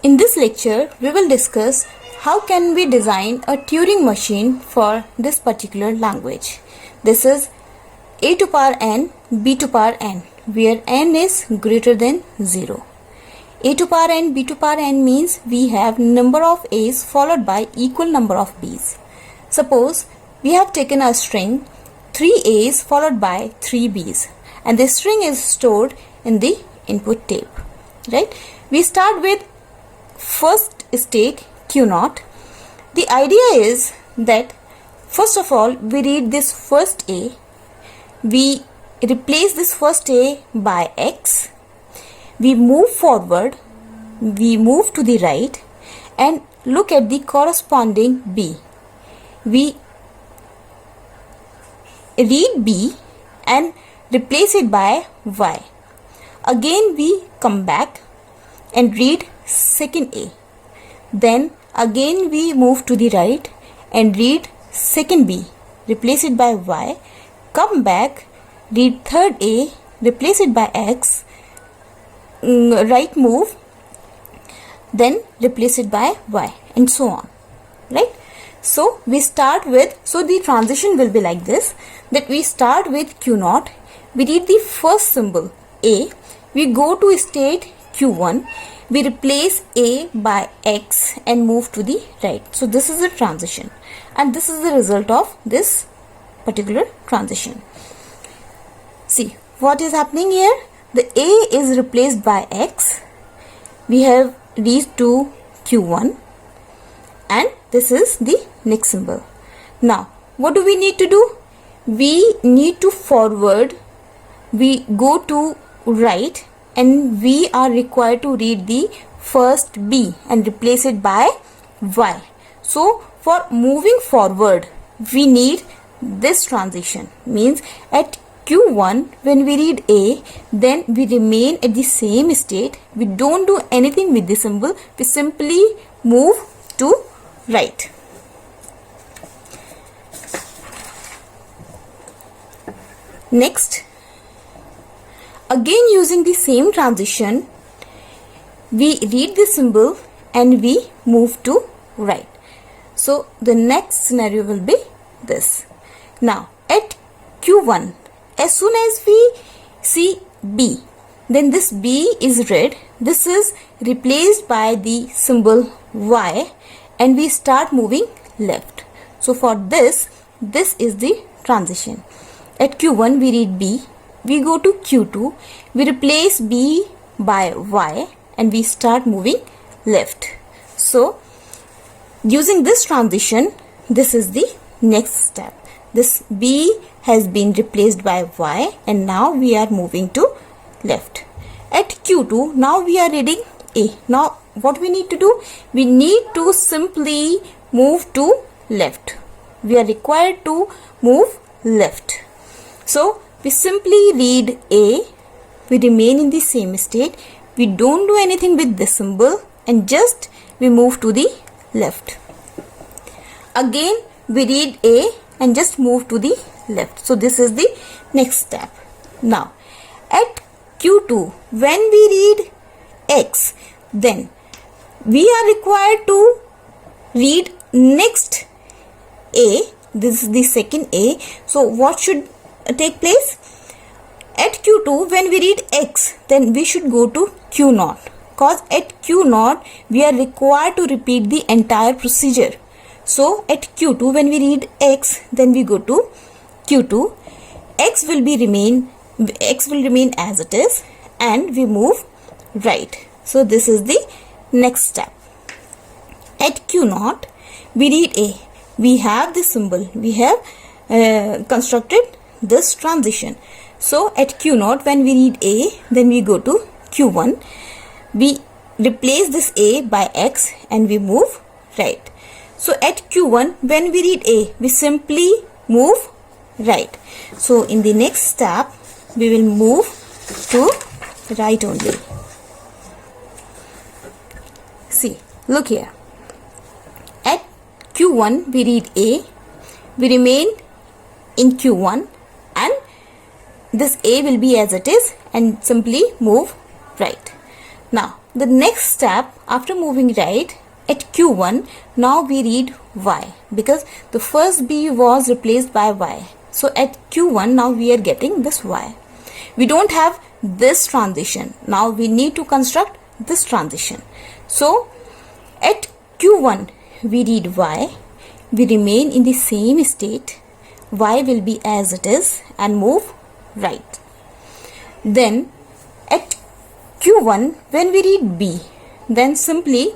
In this lecture, we will discuss how can we design a Turing machine for this particular language. This is a to power n, b to power n, where n is greater than 0. A to power n, b to power n means we have number of a's followed by equal number of b's. Suppose we have taken a string 3 a's followed by 3 b's, and this string is stored in the input tape, right? We start with first state Q0. The idea is that first of all we read this first a, we replace this first a by x, we move forward, we move to the right and look at the corresponding b. We read b and replace it by y. Again we come back and read second a. Then again we move to the right and read second b, replace it by y. Come back, read third a, replace it by x, right move, then replace it by y, and so on, right? So we start with, so the transition will be like this, that we start with Q0, we read the first symbol a, we go to state Q1, we replace a by x and move to the right. So this is the transition, and this is the result of this particular transition. See what is happening here. The a is replaced by x, we have reached to Q1, and this is the next symbol. Now what do we need to do? We need to forward, we go to right, and we are required to read the first b and replace it by y. So for moving forward we need this transition, means at Q1 when we read a, then we remain at the same state, we don't do anything with the symbol, we simply move to right. Next, again using the same transition, we read the symbol and we move to right. So the next scenario will be this. Now at Q1, as soon as we see b, then this b is read, this is replaced by the symbol y, and we start moving left. So for this is the transition. At Q1 we read b, we go to Q2, we replace b by y and we start moving left. So using this transition, this is the next step. This b has been replaced by y and now we are moving to left. At Q2, now we are reading a. Now what we need to do? We need to simply move to left. We are required to move left. So we simply read a, we remain in the same state, we don't do anything with this symbol, and just we move to the left. Again we read a and just move to the left. So this is the next step. Now at Q2 when we read x, then we are required to read next a, this is the second a. So what should take place? At Q2 when we read x, then we should go to Q0, cause at Q0 we are required to repeat the entire procedure. So at Q2 when we read x, then we go to Q2, x will remain as it is and we move right. So this is the next step. At Q0 we read a, we have this symbol, we have constructed this transition. So at Q0 when we read a, then we go to Q1, we replace this a by x and we move right. So at Q1 when we read a, we simply move right. So in the next step we will move to right only. See, look here. At Q1 we read a, we remain in Q1 and this a will be as it is and simply move right. Now the next step after moving right, at Q1 now we read Y, because the first B was replaced by Y. So at Q1 now we are getting this Y. We don't have this transition. Now we need to construct this transition. So at Q1 we read Y. We remain in the same state. Y will be as it is and move right. Then at Q1 when we read B, then simply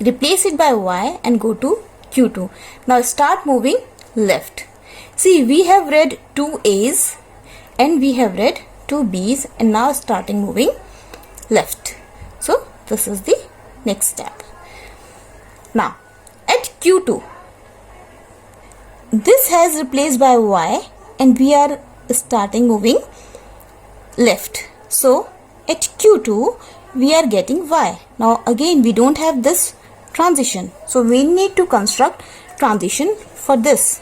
replace it by Y and go to Q2. Now start moving left. See, we have read 2 A's and we have read 2 B's, and now starting moving left. So this is the next step. Now at Q2, this has replaced by Y and we are starting moving left. So at Q2 we are getting Y. Now again we don't have this transition, so we need to construct transition for this.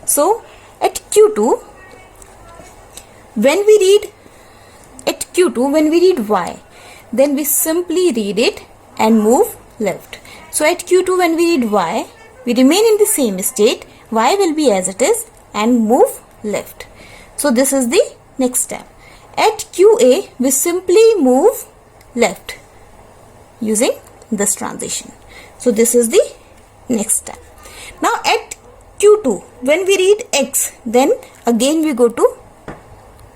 So at Q2 when we read Y, then we simply read it and move left. So at Q2 when we read Y, we remain in the same state. Y will be as it is and move left. So this is the next step. At QA we simply move left using this transition. So this is the next step. Now at Q2 when we read X, then again we go to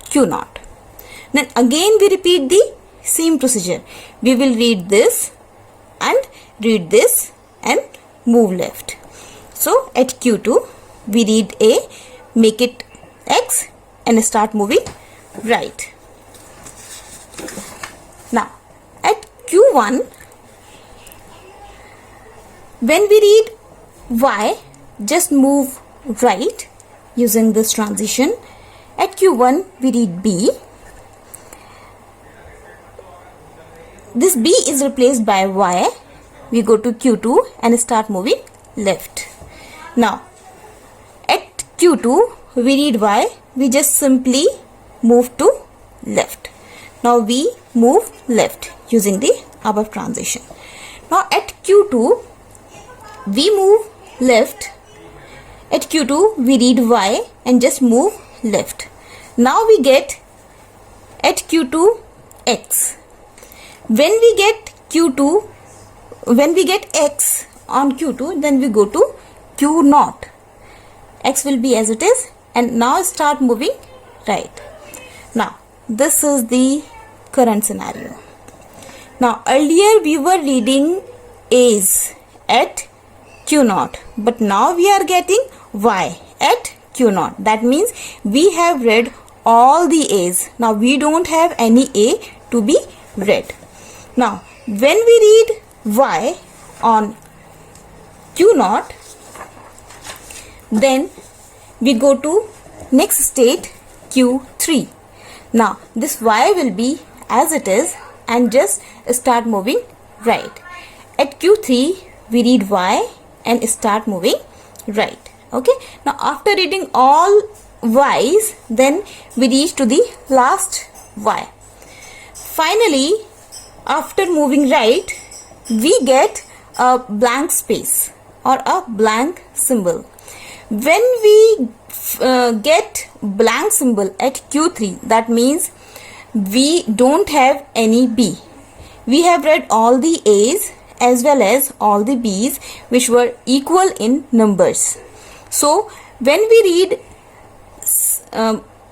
Q0. Then again we repeat the same procedure. We will read this and move left. So at Q2 we read A, make it X and start moving right. Now at Q1 when we read Y, just move right using this transition. At Q1 we read B. This B is replaced by Y. We go to Q2 and start moving left. Now at Q2 we read Y. We just simply move to left. Now we move left using the above transition. Now at Q2 we move left. At Q2 we read Y and just move left. Now we get at Q2 X. When we get X on Q2, then we go to Q0. X will be as it is and now start moving right. Now this is the current scenario. Now earlier we were reading A's at Q0, but now we are getting Y at Q0. That means we have read all the A's. Now we don't have any A to be read. Now when we read Y on Q0, then we go to next state Q3. Now this Y will be as it is and just start moving right. At Q3 we read Y and start moving right. Okay, now after reading all Y's, then we reach to the last Y. Finally, after moving right, we get a blank space or a blank symbol. When we get blank symbol at Q3, that means we don't have any B. We have read all the A's as well as all the B's which were equal in numbers. So when we read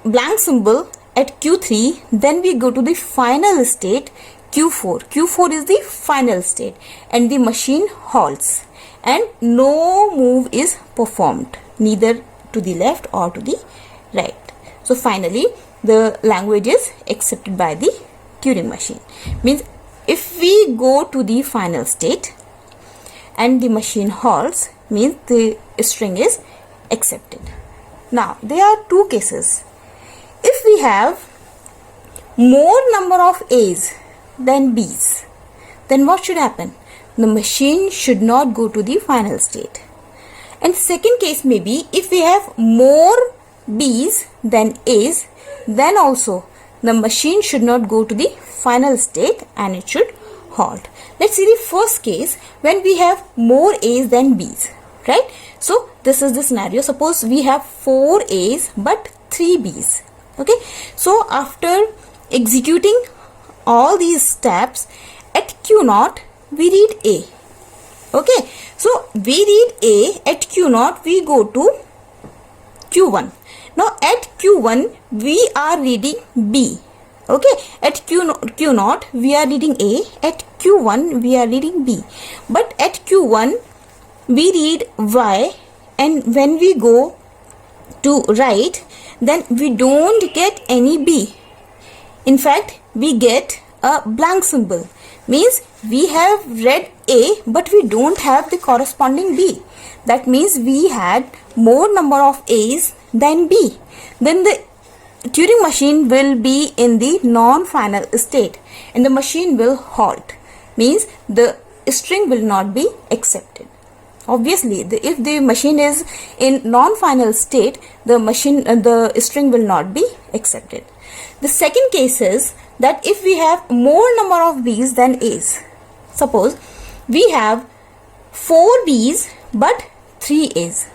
blank symbol at Q3, then we go to the final state Q4. Q4 is the final state and the machine halts and no move is performed, neither to the left or to the right. So finally the language is accepted by the Turing machine. Means if we go to the final state and the machine halts, means the string is accepted. Now there are two cases. If we have more number of A's than B's, then what should happen? The machine should not go to the final state. And second case may be if we have more B's than A's, then also the machine should not go to the final state and it should halt. Let's see the first case when we have more A's than B's, right? So this is the scenario. Suppose we have 4 A's but 3 B's. Okay, so after executing all these steps, at Q0 we read A. Okay, so we read A, at Q0 we go to Q1. Now at Q1 we are reading B. Okay, at Q0 we are reading A, at Q1 we are reading B. But at Q1 we read Y, and when we go to right, then we don't get any B. In fact, we get a blank symbol. Means we have read A but we don't have the corresponding B. That means we had more number of A's than B. Then the Turing machine will be in the non-final state and the machine will halt. Means the string will not be accepted. Obviously, if the machine is in non-final state, the string will not be accepted. The second case is that if we have more number of B's than A's. Suppose we have 4 B's but 3 A's.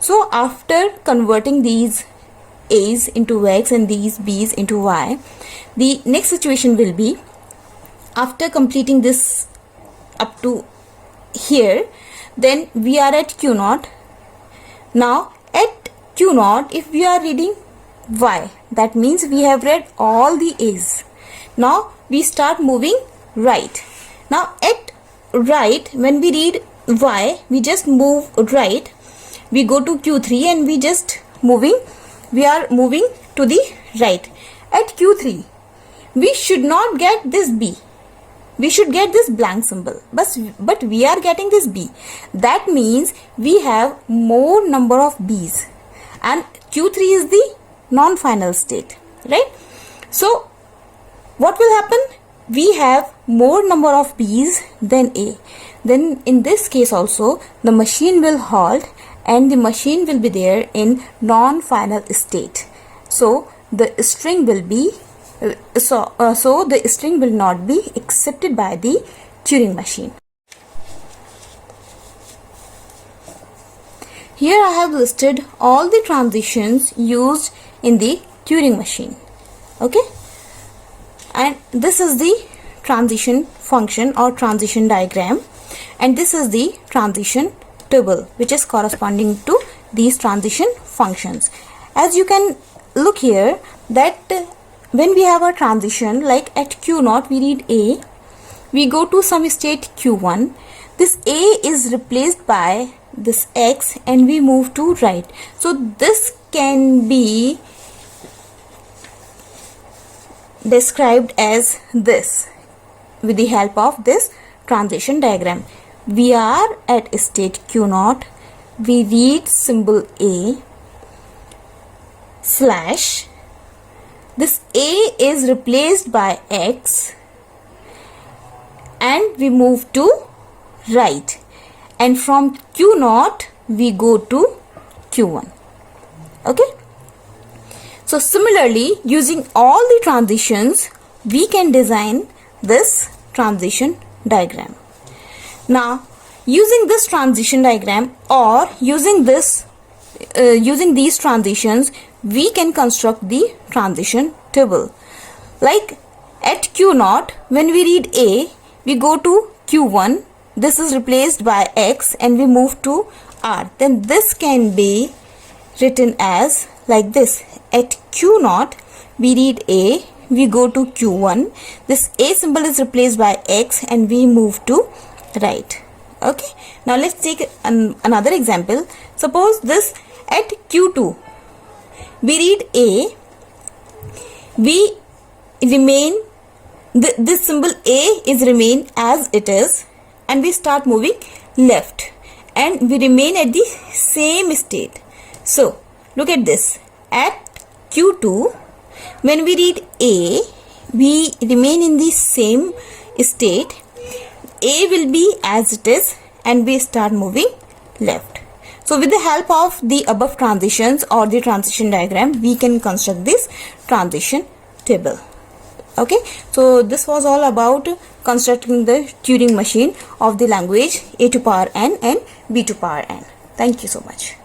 So after converting these A's into X and these B's into Y, the next situation will be, after completing this up to here, then we are at Q0. Now at Q0, if we are reading Y, that means we have read all the A's. Now we start moving right. Now at right, when we read Y, we just move right. We go to Q3 and we are moving to the right. At Q3, we should not get this B. We should get this blank symbol. But we are getting this B. That means we have more number of B's. And Q3 is the non-final state, right? So what will happen? We have more number of B's than A. Then in this case also, the machine will halt and the machine will be there in non-final state. So the string will be the string will not be accepted by the Turing machine. Here I have listed all the transitions used in the Turing machine. Okay, and this is the transition function or transition diagram, and this is the transition table which is corresponding to these transition functions. As you can look here, that when we have a transition, like at Q0 we read A, we go to some state Q1, this A is replaced by this X and we move to right. So this can be described as this with the help of this transition diagram. We are at state Q0, we read symbol A slash, this A is replaced by X and we move to right, and from Q0 we go to Q1. Okay, so similarly, using all the transitions, we can design this transition diagram. Now using this transition diagram or using these transitions, we can construct the transition table. Like at Q0, when we read A, we go to Q1, this is replaced by X and we move to R. Then this can be written as like this: at Q0 we read A, we go to Q1, this A symbol is replaced by X and we move to right. Okay, now let's take another example. Suppose this at Q2 we read A, we remain, this symbol A is remain as it is, and we start moving left and we remain at the same state. So look at this, at Q2 when we read A, we remain in the same state, A will be as it is and we start moving left. So with the help of the above transitions or the transition diagram, we can construct this transition table. Okay, so this was all about constructing the Turing machine of the language A to power n and B to power n. Thank you so much.